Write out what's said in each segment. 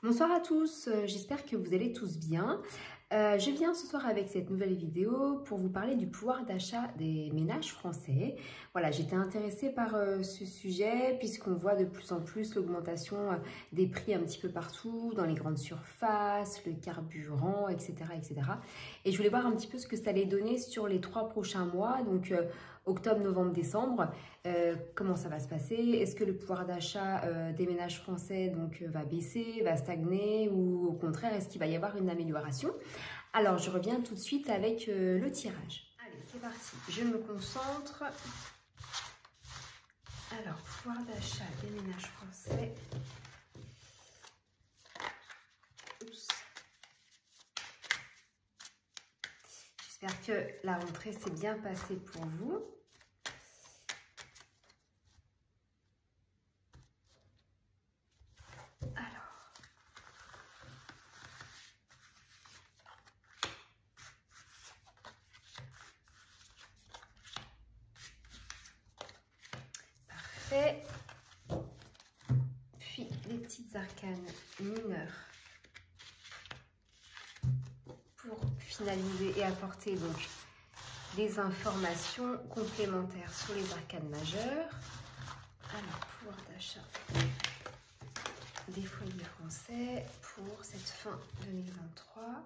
Bonsoir à tous, j'espère que vous allez tous bien. Je viens ce soir avec cette nouvelle vidéo pour vous parler du pouvoir d'achat des ménages français. Voilà, j'étais intéressée par ce sujet puisqu'on voit de plus en plus l'augmentation des prix un petit peu partout, dans les grandes surfaces, le carburant, etc., etc. Et je voulais voir un petit peu ce que ça allait donner sur les 3 prochains mois, donc octobre, novembre, décembre. Comment ça va se passer? Est-ce que le pouvoir d'achat des ménages français va baisser, va stagner ou au contraire, est-ce qu'il va y avoir une amélioration? Alors, je reviens tout de suite avec le tirage. Allez, c'est parti. Je me concentre. Alors, pouvoir d'achat des ménages français. Oups. J'espère que la rentrée s'est bien passée pour vous. Puis les petites arcanes mineures pour finaliser et apporter donc des informations complémentaires sur les arcanes majeures. Alors, pouvoir d'achat des foyers français pour cette fin 2023.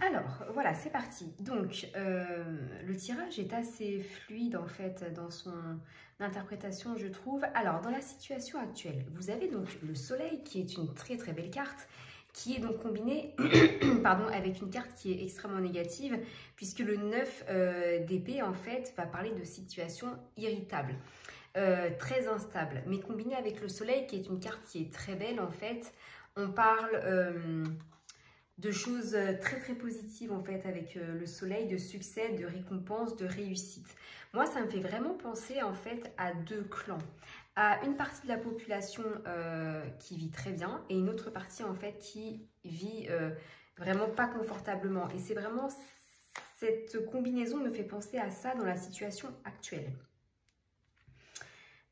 Alors, voilà, c'est parti. Donc, le tirage est assez fluide, en fait, dans son interprétation, je trouve. Alors, dans la situation actuelle, vous avez donc le soleil, qui est une très, très belle carte, qui est donc combinée pardon, avec une carte qui est extrêmement négative, puisque le 9 d'épée, en fait, va parler de situation irritable, très instable. Mais combiné avec le soleil, qui est une carte qui est très belle, en fait, on parle de choses très très positives en fait avec le soleil, de succès, de récompense, de réussite. Moi, ça me fait vraiment penser en fait à deux clans. À une partie de la population qui vit très bien et une autre partie en fait qui vit vraiment pas confortablement. Et c'est vraiment cette combinaison me fait penser à ça dans la situation actuelle.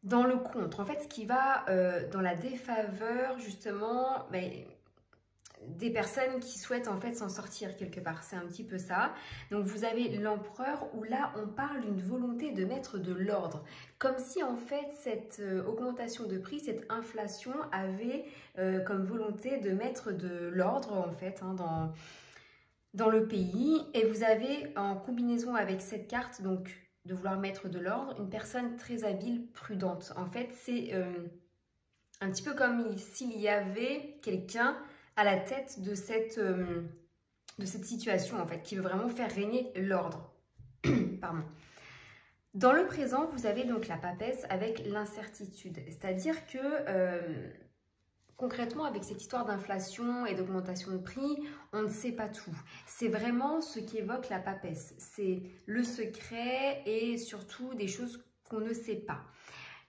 Dans le contre, en fait, ce qui va dans la défaveur justement, des personnes qui souhaitent en fait s'en sortir quelque part, c'est un petit peu ça. Donc vous avez l'empereur où là on parle d'une volonté de mettre de l'ordre, comme si en fait cette augmentation de prix, cette inflation avait comme volonté de mettre de l'ordre en fait dans le pays. Et vous avez en combinaison avec cette carte donc de vouloir mettre de l'ordre, une personne très habile, prudente. En fait c'est un petit peu comme s'il y avait quelqu'un à la tête de cette situation en fait, qui veut vraiment faire régner l'ordre. Pardon. Dans le présent, vous avez donc la papesse avec l'incertitude, c'est-à-dire que concrètement, avec cette histoire d'inflation et d'augmentation de prix, on ne sait pas tout. C'est vraiment ce qui évoque la papesse, c'est le secret et surtout des choses qu'on ne sait pas.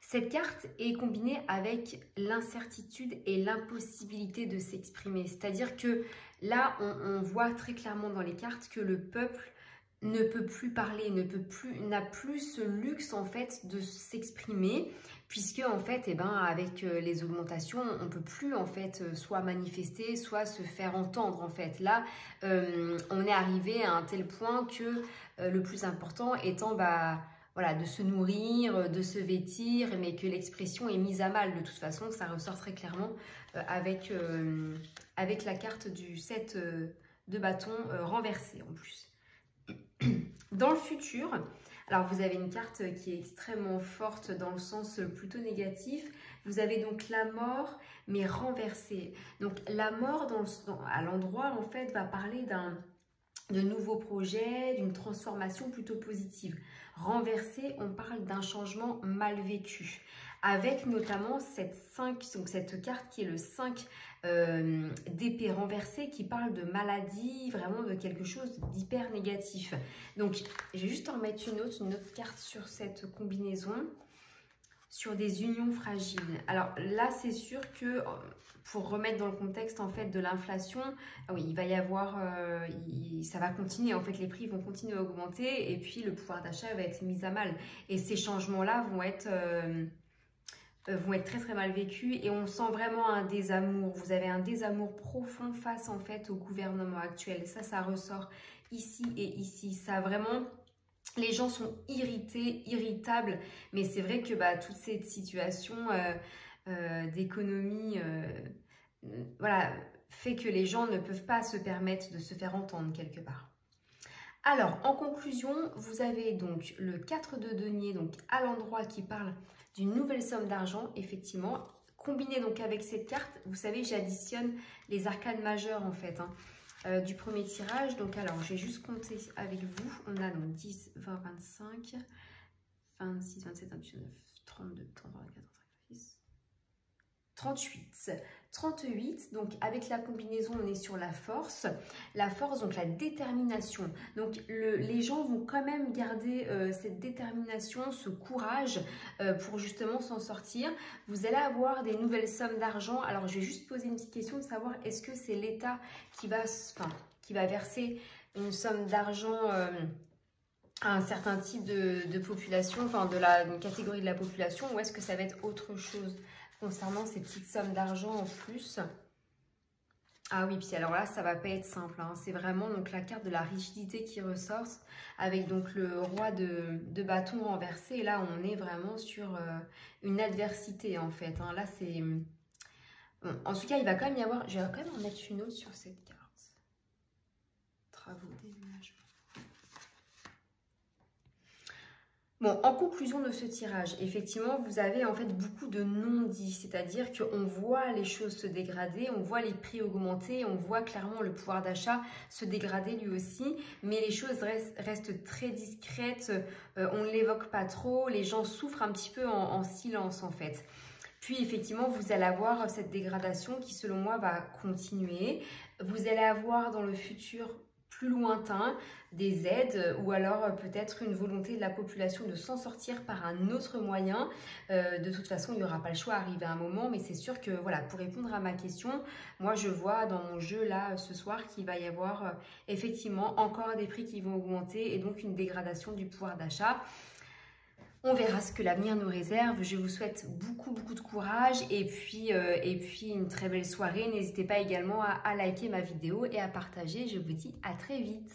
Cette carte est combinée avec l'incertitude et l'impossibilité de s'exprimer. C'est-à-dire que là, on voit très clairement dans les cartes que le peuple ne peut plus parler, n'a plus ce luxe en fait de s'exprimer, puisque en fait, avec les augmentations, on ne peut plus en fait soit manifester, soit se faire entendre en fait. Là, on est arrivé à un tel point que le plus important étant voilà, de se nourrir, de se vêtir, mais que l'expression est mise à mal. De toute façon, ça ressort très clairement avec la carte du 7 de bâton renversé en plus. Dans le futur, alors vous avez une carte qui est extrêmement forte dans le sens plutôt négatif. Vous avez donc la mort, mais renversée. Donc la mort à l'endroit, en fait, va parler de nouveaux projets, d'une transformation plutôt positive. Renversé, on parle d'un changement mal vécu. Avec notamment cette carte qui est le 5 d'épée renversée, qui parle de maladie, vraiment de quelque chose d'hyper négatif. Donc, je vais juste en mettre une autre carte sur cette combinaison, sur des unions fragiles. Alors là, c'est sûr que, pour remettre dans le contexte en fait de l'inflation, oui, il va y avoir, ça va continuer, en fait les prix vont continuer à augmenter et puis le pouvoir d'achat va être mis à mal. Et ces changements-là vont être très très mal vécus et on sent vraiment un désamour. Vous avez un désamour profond face en fait au gouvernement actuel. Ça ressort ici et ici. Ça vraiment, les gens sont irrités, irritables, mais c'est vrai que toute cette situation d'économie, voilà, fait que les gens ne peuvent pas se permettre de se faire entendre quelque part. Alors, en conclusion, vous avez donc le 4 de denier, donc à l'endroit qui parle d'une nouvelle somme d'argent, effectivement. Combiné donc avec cette carte, vous savez, j'additionne les arcanes majeures en fait, du premier tirage. Donc alors, je vais juste compter avec vous. On a donc 10, 20, 25, 26, 27, 28, 29, 32, 33, 34, 36, 38. 38, donc avec la combinaison, on est sur la force, donc la détermination. Donc les gens vont quand même garder cette détermination, ce courage pour justement s'en sortir. Vous allez avoir des nouvelles sommes d'argent. Alors je vais juste poser une petite question de savoir, est-ce que c'est l'État qui va verser une somme d'argent à un certain type de population, enfin d'une catégorie de la population, ou est-ce que ça va être autre chose concernant ces petites sommes d'argent en plus? Ah oui, puis alors là, ça va pas être simple, hein. C'est vraiment donc la carte de la rigidité qui ressort, avec donc le roi de bâton renversé. Et là, on est vraiment sur une adversité, en fait, hein. Là, c'est... Bon, en tout cas, il va quand même y avoir... Je vais quand même en mettre une autre sur cette carte. Travaux, déménagement. Bon, en conclusion de ce tirage, effectivement, vous avez en fait beaucoup de non-dits, c'est-à-dire qu'on voit les choses se dégrader, on voit les prix augmenter, on voit clairement le pouvoir d'achat se dégrader lui aussi, mais les choses restent très discrètes, on ne l'évoque pas trop, les gens souffrent un petit peu en silence en fait. Puis effectivement, vous allez avoir cette dégradation qui selon moi va continuer, vous allez avoir dans le futur plus lointain des aides ou alors peut-être une volonté de la population de s'en sortir par un autre moyen. De toute façon, il n'y aura pas le choix à arriver à un moment, mais c'est sûr que voilà, pour répondre à ma question, moi je vois dans mon jeu là ce soir qu'il va y avoir effectivement encore des prix qui vont augmenter et donc une dégradation du pouvoir d'achat. On verra ce que l'avenir nous réserve. Je vous souhaite beaucoup de courage et puis une très belle soirée. N'hésitez pas également à liker ma vidéo et à partager. Je vous dis à très vite.